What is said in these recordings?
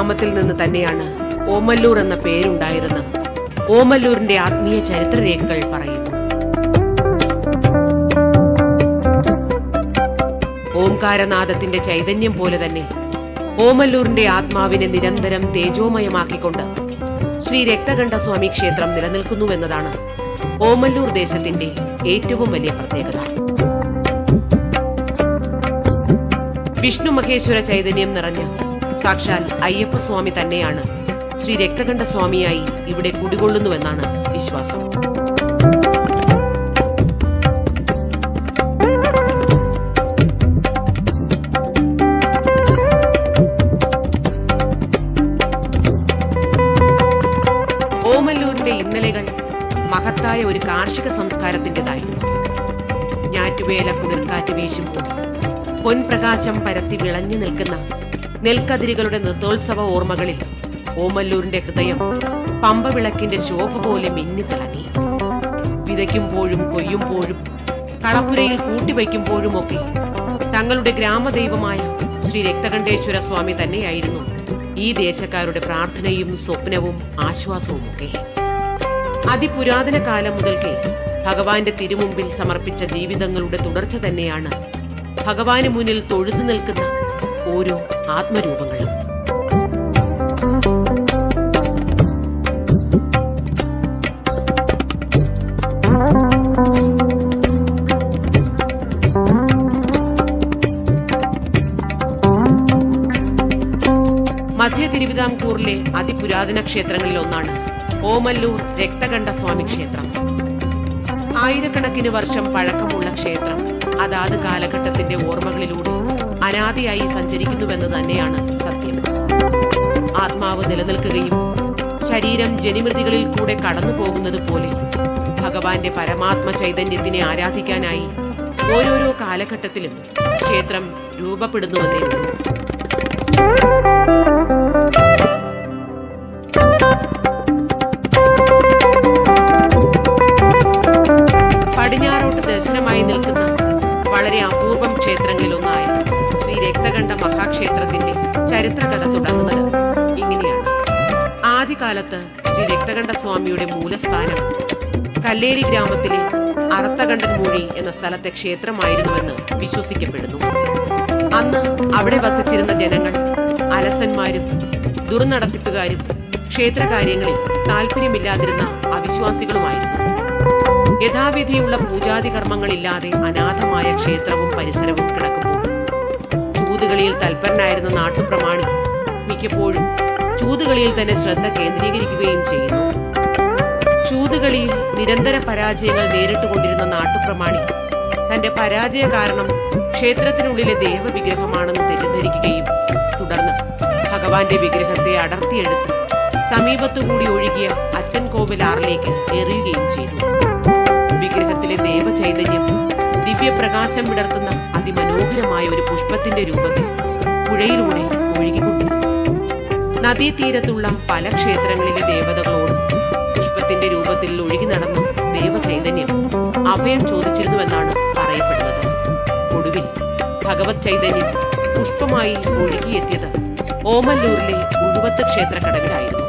ഗ്രാമത്തിൽ നിന്ന് തന്നെയാണ് ഓമല്ലൂർ എന്ന പേരുണ്ടായതെന്ന് ഓമല്ലൂരിന്റെ ആത്മീയ ചരിത്രരേഖകൾ പറയുന്നു. ഓംകാരനാദത്തിന്റെ ചൈതന്യം പോലെ തന്നെ ഓമല്ലൂരിന്റെ ആത്മാവിനെ നിരന്തരം തേജോമയമാക്കിക്കൊണ്ട് ശ്രീ രക്തകണ്ഠസ്വാമി ക്ഷേത്രം നിലനിൽക്കുന്നുവെന്നതാണ് ഓമല്ലൂർ ദേശത്തിന്റെ ഏറ്റവും വലിയ പ്രത്യേകത. വിഷ്ണു മഹേശ്വര ചൈതന്യം നിറഞ്ഞ സാക്ഷാൽ അയ്യപ്പസ്വാമി തന്നെയാണ് ശ്രീ രക്തകണ്ഠസ്വാമിയായി ഇവിടെ കുടികൊള്ളുന്നുവെന്നാണ് വിശ്വാസം. ഓമല്ലൂരിന്റെ ഇന്നലെകൾ മഹത്തായ ഒരു കാർഷിക സംസ്കാരത്തിൻ്റെതായിരുന്നു. ഞാറ്റുവേല കുതിർക്കാറ്റ് വീശുമ്പോൾ പൊൻപ്രകാശം പരത്തി വിളഞ്ഞു നിൽക്കുന്ന നെൽക്കതിരുകളുടെ നൃത്തോത്സവ ഓർമ്മകളിൽ ഓമല്ലൂരിന്റെ ഹൃദയം പമ്പവിളക്കിന്റെ ശോഭ പോലെ മിന്നിത്തിളങ്ങി. വിതയ്ക്കുമ്പോഴും കൊയ്യുമ്പോഴും കളപ്പുരയിൽ കൂട്ടിവയ്ക്കുമ്പോഴുമൊക്കെ തങ്ങളുടെ ഗ്രാമദൈവമായ ശ്രീ രക്തകണ്ഠേശ്വര സ്വാമി തന്നെയായിരുന്നു ഈ ദേശക്കാരുടെ പ്രാർത്ഥനയും സ്വപ്നവും ആശ്വാസവുമൊക്കെ. അതിപുരാതന കാലം മുതൽക്കേ ഭഗവാന്റെ തിരുമുമ്പിൽ സമർപ്പിച്ച ജീവിതങ്ങളുടെ തുടർച്ച തന്നെയാണ് ഭഗവാന് മുന്നിൽ തൊഴുതു നിൽക്കുന്ന ഓരോ ആത്മരൂപങ്ങളും. മധ്യ തിരുവിതാംകൂറിലെ അതിപുരാതന ക്ഷേത്രങ്ങളിൽ ഒന്നാണ് ഓമല്ലൂർ രക്തകണ്ഠസ്വാമി ക്ഷേത്രം. ആയിരക്കണക്കിന് വർഷം പഴക്കമുള്ള ക്ഷേത്രം അതാത് കാലഘട്ടത്തിന്റെ ഓർമ്മകളിലൂടെ അനാദിയായി സഞ്ചരിക്കുന്നുവെന്ന് തന്നെയാണ് സത്യം. ആത്മാവ് നിലനിൽക്കുകയും ശരീരം ജനിമൃതികളിൽ കൂടെ കടന്നു പോകുന്നത് പോലെ ഭഗവാന്റെ പരമാത്മ ചൈതന്യത്തിനെ ആരാധിക്കാനായി ഓരോരോ കാലഘട്ടത്തിലും ക്ഷേത്രം രൂപപ്പെടുന്നുവെന്നേ ഉള്ളൂ. പടിഞ്ഞാറോട്ട് ദർശനമായി നിൽക്കുന്ന വളരെ അപൂർവം ക്ഷേത്രങ്ങളിലൊന്നായ ശ്രീ രക്തകണ്ഠ മഹാക്ഷേത്രത്തിന്റെ ചരിത്രകഥ തുടങ്ങുന്നത് ഇങ്ങനെയാണ്. ആദ്യകാലത്ത് ശ്രീ രക്തകണ്ഠസ്വാമിയുടെ മൂലസ്ഥാനം കല്ലേരി ഗ്രാമത്തിലെ അറത്തകണ്ഠൻമൂഴി എന്ന സ്ഥലത്തെ ക്ഷേത്രമായിരുന്നുവെന്ന് വിശ്വസിക്കപ്പെടുന്നു. അന്ന് അവിടെ വസിച്ചിരുന്ന ജനങ്ങൾ അലസന്മാരും ദുർനടത്തിപ്പുകാരും ക്ഷേത്രകാര്യങ്ങളിൽ താല്പര്യമില്ലാതിരുന്ന അവിശ്വാസികളുമായിരുന്നു. യഥാവിധിയുള്ള പൂജാതി കർമ്മങ്ങളില്ലാതെ അനാഥമായ ക്ഷേത്രവും പരിസരവും കിടക്കുമ്പോൾ ചൂതുകളിയിൽ തൽപരനായിരുന്ന നാട്ടുപ്രമാണി മിക്കപ്പോഴും ചൂതുകളിയിൽ തന്നെ ശ്രദ്ധ കേന്ദ്രീകരിക്കുകയും ചെയ്യുന്നു. ചൂതുകളിയിൽ നിരന്തര പരാജയങ്ങൾ നേരിട്ടുകൊണ്ടിരുന്ന നാട്ടുപ്രമാണി തന്റെ പരാജയ കാരണം ക്ഷേത്രത്തിനുള്ളിലെ ദേവവിഗ്രഹമാണെന്ന് തെറ്റിദ്ധരിക്കുകയും തുടർന്ന് ഭഗവാന്റെ വിഗ്രഹത്തെ അടർത്തിയെടുത്ത് സമീപത്തുകൂടി ഒഴുകിയ അച്ഛൻ കോവിലാറിലേക്ക് എറിയുകയും ചെയ്തു. വിഗ്രഹത്തിലെ ദേവചൈതന്യം ദിവ്യപ്രകാശം വിടർത്തുന്ന അതിമനോഹരമായ ഒരു പുഷ്പത്തിന്റെ രൂപത്തിൽ പുഴയിലൂടെ ഒഴുകിക്കൊണ്ടിരുന്നു. നദീതീരത്തുള്ള പല ക്ഷേത്രങ്ങളിലെ ദേവതകളോടും പുഷ്പത്തിന്റെ രൂപത്തിൽ ഒഴുകി നടന്ന ദേവചൈതന്യം അഭയം ചോദിച്ചിരുന്നുവെന്നാണ് പറയപ്പെടുന്നത്. ഒടുവിൽ ഭഗവത് ചൈതന്യം പുഷ്പമായി ഒഴുകിയെത്തിയത് ഓമല്ലൂരിലെ ഉഴുവത്ത് ക്ഷേത്രക്കടവിലായിരുന്നു.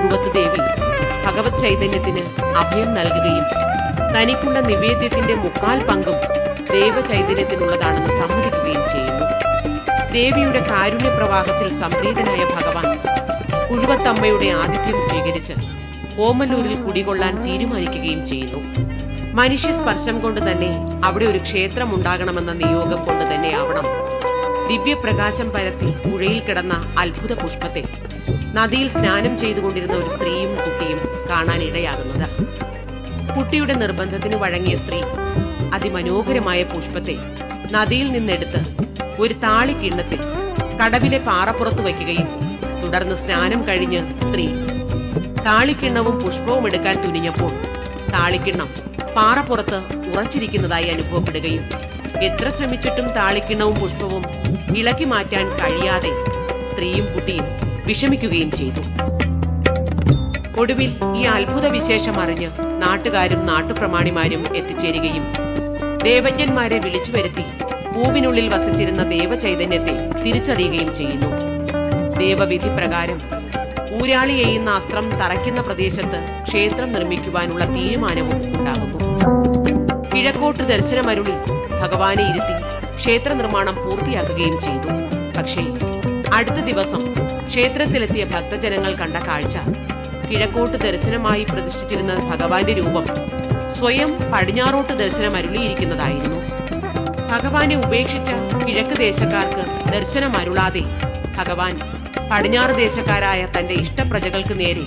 ഉഴുവത്ത് ദേവി ഭഗവത് ചൈതന്യത്തിന് അഭയം നൽകുകയും തനിക്കുള്ള നിവേദ്യത്തിന്റെ 3/4 പങ്കും ദേവചൈതന്യത്തിനുള്ളതാണെന്ന് സമ്മതിക്കുകയും ചെയ്യുന്നു. ദേവിയുടെ കാരുണ്യപ്രവാഹത്തിൽ സംപ്രീതനായ ഭഗവാൻ ഉഴുവത്തമ്മയുടെ ആതിഥ്യം സ്വീകരിച്ച് ഓമല്ലൂരിൽ കുടികൊള്ളാൻ തീരുമാനിക്കുകയും ചെയ്യുന്നു. മനുഷ്യ സ്പർശം കൊണ്ട് തന്നെ അവിടെ ഒരു ക്ഷേത്രം ഉണ്ടാകണമെന്ന നിയോഗം കൊണ്ട് തന്നെ ആവണം ദിവ്യപ്രകാശം പരത്തി പുഴയിൽ കിടന്ന അത്ഭുത പുഷ്പത്തെ നദിയിൽ സ്നാനം ചെയ്തുകൊണ്ടിരുന്ന ഒരു സ്ത്രീയും കുട്ടിയും കാണാനിടയാകുന്നത്. കുട്ടിയുടെ നിർബന്ധത്തിന് വഴങ്ങിയ സ്ത്രീ അതിമനോഹരമായ പുഷ്പത്തെ നദിയിൽ നിന്നെടുത്ത് ഒരു താളിക്കിണ്ണത്തിൽ കടവിലെ പാറപ്പുറത്ത് വയ്ക്കുകയും തുടർന്ന് സ്നാനം കഴിഞ്ഞ് സ്ത്രീ താളിക്കിണ്ണവും പുഷ്പവും എടുക്കാൻ തുനിഞ്ഞപ്പോൾ താളിക്കിണ്ണം പാറപ്പുറത്ത് ഉറച്ചിരിക്കുന്നതായി അനുഭവപ്പെടുകയും എത്ര ശ്രമിച്ചിട്ടും താളിക്കിണ്ണവും പുഷ്പവും ഇളക്കി മാറ്റാൻ കഴിയാതെ സ്ത്രീയും കുട്ടിയും വിഷമിക്കുകയും ചെയ്തു. ഒടുവിൽ ഈ അത്ഭുത വിശേഷം അറിഞ്ഞ് നാട്ടുകാരും നാട്ടുപ്രമാണിമാരും എത്തിച്ചേരുകയും ദേവജ്ഞന്മാരെ വിളിച്ചു വരുത്തി പൂവിനുള്ളിൽ വസിച്ചിരുന്ന ദേവചൈതന്യത്തെ തിരിച്ചറിയുകയും ചെയ്യുന്നു. ദേവവിധി പ്രകാരം ഊരാളി എയ്യുന്ന അസ്ത്രം തറയ്ക്കുന്ന പ്രദേശത്ത് ക്ഷേത്രം നിർമ്മിക്കുവാനുള്ള തീരുമാനവും ഉണ്ടാകുന്നു. കിഴക്കോട്ട് ദർശനമരുളി ഭഗവാനെ ഇരുത്തി ക്ഷേത്ര നിർമ്മാണം പൂർത്തിയാക്കുകയും ചെയ്തു. പക്ഷേ അടുത്ത ദിവസം ക്ഷേത്രത്തിലെത്തിയ ഭക്തജനങ്ങൾ കണ്ട കാഴ്ച കിഴക്കോട്ട് ദർശനമായി പ്രതിഷ്ഠിച്ചിരുന്ന ഭഗവാന്റെ രൂപം സ്വയം പടിഞ്ഞാറോട്ട് ദർശനമരുളിയിരിക്കുന്നതായിരുന്നു. ഭഗവാനെ ഉപേക്ഷിച്ച കിഴക്ക് ദേശക്കാർക്ക് ദർശനമരുളാതെ ഭഗവാൻ പടിഞ്ഞാറ് ദേശക്കാരായ തന്റെ ഇഷ്ടപ്രജകൾക്ക് നേരെ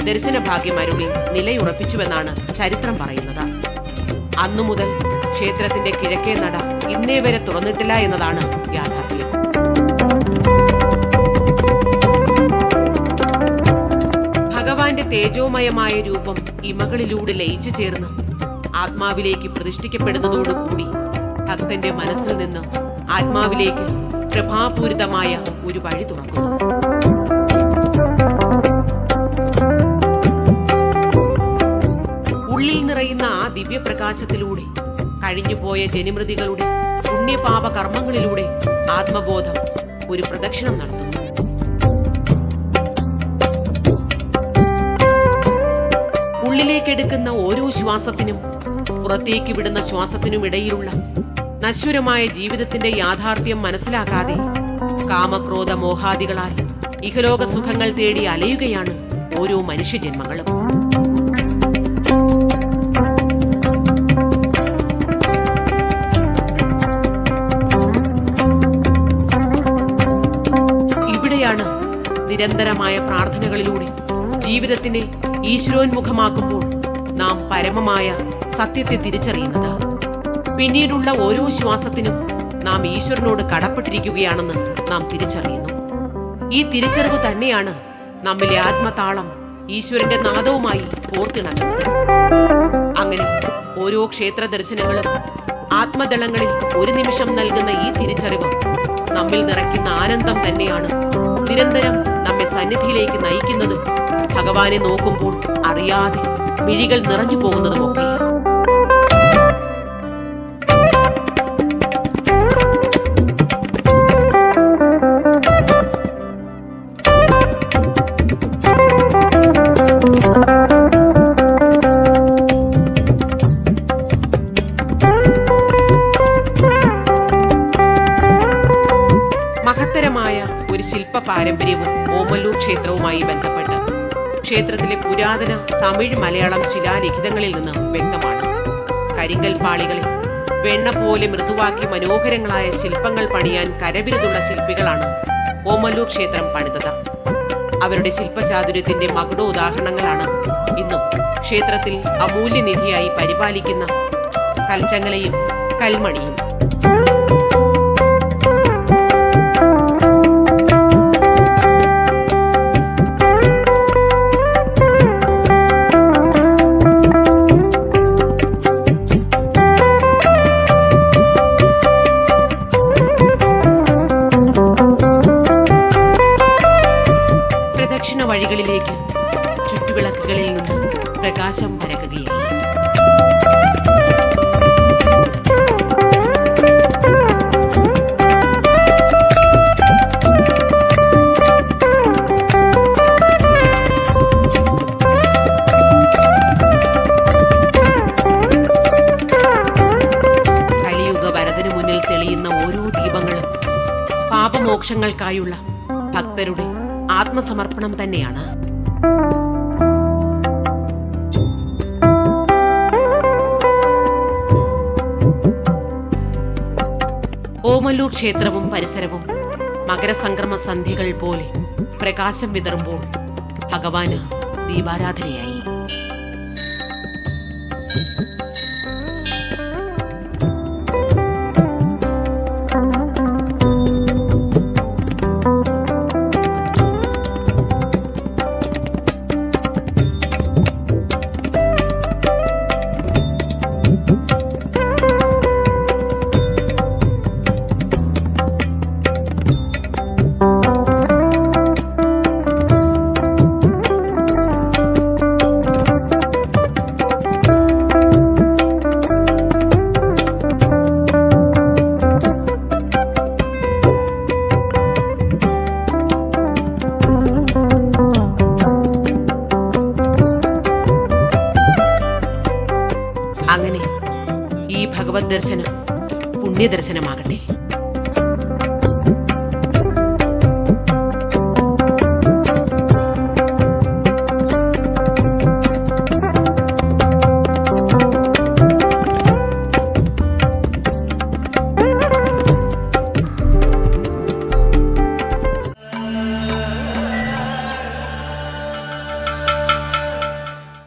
ദർശനഭാഗ്യം അരുളി നിലയുറപ്പിച്ചുവെന്നാണ് ചരിത്രം പറയുന്നത്. അന്നു മുതൽ ക്ഷേത്രത്തിന്റെ കിഴക്കേ നട ഇന്നേ വരെ തുറന്നിട്ടില്ല എന്നതാണ് യാഥാർത്ഥ്യം. ഭഗവാന്റെ തേജോമയമായ രൂപം ഇമകളിലൂടെ ലയിച്ചു ചേർന്ന് ആത്മാവിലേക്ക് പ്രതിഷ്ഠിക്കപ്പെടുന്നതോടുകൂടി ഭക്തന്റെ മനസ്സിൽ നിന്ന് ആത്മാവിലേക്ക് പ്രഭാപൂരിതമായ ഒരു വഴി തുറക്കുന്നു. ഉള്ളിൽ നിറയുന്ന ആ ദിവ്യപ്രകാശത്തിലൂടെ കഴിഞ്ഞുപോയ ജനിമൃതികളുടെ പുണ്യപാപ കർമ്മങ്ങളിലൂടെ ആത്മബോധം ഒരു പ്രദക്ഷിണം നടത്തുന്നു. ഉള്ളിലേക്കെടുക്കുന്ന ഓരോ ശ്വാസത്തിനും പുറത്തേക്ക് വിടുന്ന ശ്വാസത്തിനും ഇടയിലുള്ള നശ്വരമായ ജീവിതത്തിന്റെ യാഥാർത്ഥ്യം മനസ്സിലാക്കാതെ കാമക്രോധ മോഹാദികളാൽ ഇഹലോക സുഖങ്ങൾ തേടി അലയുകയാണ് ഓരോ മനുഷ്യജന്മങ്ങളും. ഇവിടെയാണ് നിരന്തരമായ പ്രാർത്ഥനകളിലൂടെ ജീവിതത്തിനെ ഈശ്വരോന്മുഖമാക്കുമ്പോൾ നാം പരമമായ സത്യത്തെ തിരിച്ചറിയുന്നത്. പിന്നീടുള്ള ഓരോ ശ്വാസത്തിനും നാം ഈശ്വരനോട് കടപ്പെട്ടിരിക്കുകയാണെന്ന് നാം തിരിച്ചറിയുന്നു. ഈ തിരിച്ചറിവ് തന്നെയാണ് നമ്മിലെ ആത്മതാളം ഈശ്വരന്റെ നാദവുമായി കോർത്തിണക്കുന്നത്. അങ്ങനെ ഓരോ ക്ഷേത്ര ദർശനങ്ങളും ആത്മദളങ്ങളിൽ ഒരു നിമിഷം നൽകുന്ന ഈ തിരിച്ചറിവ് നമ്മിൽ നിറയ്ക്കുന്ന ആനന്ദം തന്നെയാണ് നിരന്തരം നമ്മെ സന്നിധിയിലേക്ക് നയിക്കുന്നതും ഭഗവാനെ നോക്കുമ്പോൾ അറിയാതെ മിഴികൾ നിറഞ്ഞു പോകുന്നതുമൊക്കെ. മഹത്തരമായ ഒരു ശില്പ പാരമ്പര്യവും ഓമല്ലൂർ ക്ഷേത്രവുമായി ബന്ധപ്പെട്ട് ക്ഷേത്രത്തിലെ പുരാതന തമിഴ് മലയാളം ശിലാലിഖിതങ്ങളിൽ നിന്ന് വ്യക്തമാണ്. കരിങ്കൽ പാളികളിൽ വെണ്ണ പോലെ മൃദുവാക്കി മനോഹരങ്ങളായ ശില്പങ്ങൾ പണിയാൻ കരവിരുതുള്ള ശില്പികളാണ് ഓമല്ലൂർ ക്ഷേത്രം പണിതത്. അവരുടെ ശില്പചാതുര്യത്തിന്റെ മകുടോദാഹരണങ്ങളാണ് ഇന്നും ക്ഷേത്രത്തിൽ അമൂല്യനിധിയായി പരിപാലിക്കുന്ന കൽച്ചങ്ങലയും കൽമണിയും. വഴികളിലേക്ക് ചുറ്റുവിളക്കുകളിൽ നിന്ന് പ്രകാശം പരക്കുകയായി. കലിയുഗ വരദനു മുന്നിൽ തെളിയുന്ന ഓരോ ദീപങ്ങളും പാപമോക്ഷങ്ങൾക്കായുള്ള ഭക്തരുടെ ആത്മസമർപ്പണം തന്നെയാണ്. ഓമല്ലൂർ ക്ഷേത്രവും പരിസരവും മകരസംക്രമ സന്ധ്യകൾ പോലെ പ്രകാശം വിതറുമ്പോൾ ഭഗവാന് ദീപാരാധനയായി. അങ്ങനെ ഈ ഭഗവത് ദർശനം പുണ്യദർശനമാകട്ടെ.